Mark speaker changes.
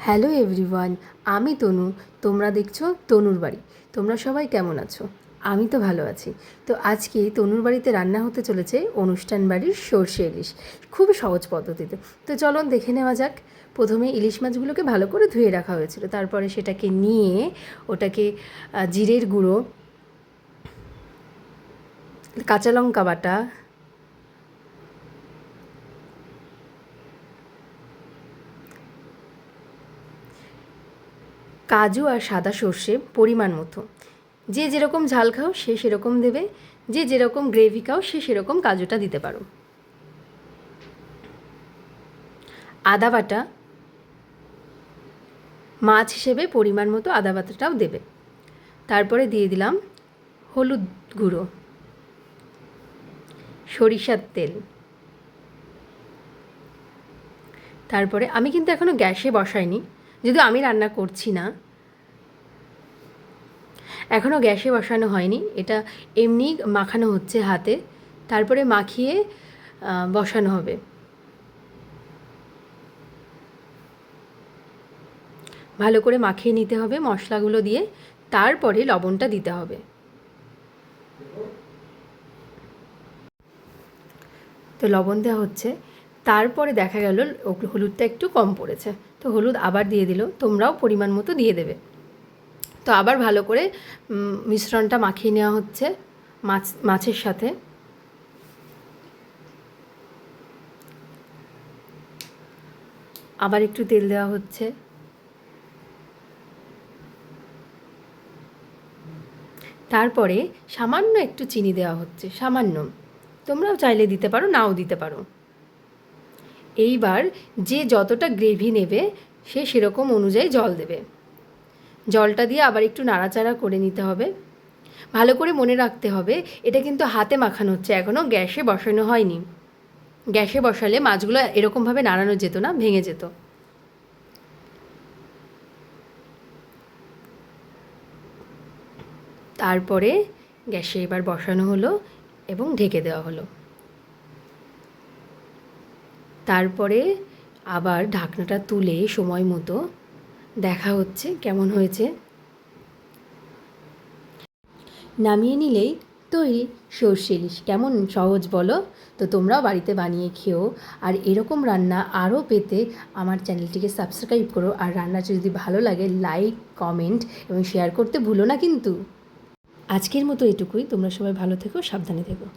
Speaker 1: Hello everyone, আমি তনু। তোমরা দেখছো তনুর বাড়ি। তোমরা সবাই কেমন আছো? আমি তো ভালো আছি। তো আজকে তনুর বাড়িতে রান্না হতে চলেছে অনুষ্ঠান বাড়ির সর্ষে ইলিশ, খুবই সহজ পদ্ধতিতে। তো চলো দেখে নেওয়া যাক। প্রথমে ইলিশ মাছগুলোকে ভালো করে ধুয়ে রাখা হয়েছিল, তারপরে সেটাকে নিয়ে ওটাকে জিরের গুঁড়ো, কাঁচা লঙ্কা বাটা, কাজু আর সাদা সর্ষে পরিমাণ মতো, যে যেরকম ঝাল খাও সে সেরকম দেবে, যে যেরকম গ্রেভি খাও সে সেরকম কাজুটা দিতে পারো। আদা বাটা, মাছ হিসেবে পরিমাণ মতো আদা বাটাটাও দেবে। তারপরে দিয়ে দিলাম হলুদ গুঁড়ো, সরিষার তেল। তারপরে আমি কিন্তু এখনও গ্যাসে বসাইনি, যদিও আমি রান্না করছি না, এখনও গ্যাসে বসানো হয়নি, এটা এমনি মাখানো হচ্ছে হাতে, তারপরে মাখিয়ে বসানো হবে। ভালো করে মাখিয়ে নিতে হবে মশলাগুলো দিয়ে, তারপরে লবণটা দিতে হবে। তো লবণ দেওয়া হচ্ছে, তারপরে দেখা গেল হলুদটা একটু কম পড়েছে, তো হলুদ আবার দিয়ে দিল, তোমরাও পরিমাণ মতো দিয়ে দেবে। তো আবার ভালো করে মিশ্রণটা মাখিয়ে নেওয়া হচ্ছে মাছের সাথে। আবার একটু তেল দেওয়া হচ্ছে, তারপরে সামান্য একটু চিনি দেওয়া হচ্ছে, সামান্য, তোমরাও চাইলে দিতে পারো, নাও দিতে পারো। এইবার যে যতটা গ্রেভি নেবে সে সেরকম অনুযায়ী জল দেবে। জলটা দিয়ে আবার একটু নাড়াচাড়া করে নিতে হবে। ভালো করে মনে রাখতে হবে এটা কিন্তু হাতে মাখানো হচ্ছে, এখনও গ্যাসে বসানো হয়নি। গ্যাসে বসালে মাছগুলো এরকমভাবে নাড়ানো যেত না, ভেঙে যেত। তারপরে গ্যাসে এবার বসানো হলো এবং ঢেকে দেওয়া হলো। তারপরে আবার ঢাকনাটা তুলে সময় মতো দেখা হচ্ছে কেমন হয়েছে। নামিয়ে নিলেই তৈরি সর্ষে ইলিশ। কেমন সহজ বলো? তো তোমরাও বাড়িতে বানিয়ে খেও। আর এরকম রান্না আরও পেতে আমার চ্যানেলটিকে সাবস্ক্রাইব করো। আর রান্নাটা যদি ভালো লাগে লাইক, কমেন্ট এবং শেয়ার করতে ভুলো না কিন্তু। আজকের মতো এটুকুই। তোমরা সবাই ভালো থেকো, সাবধানে থেকো।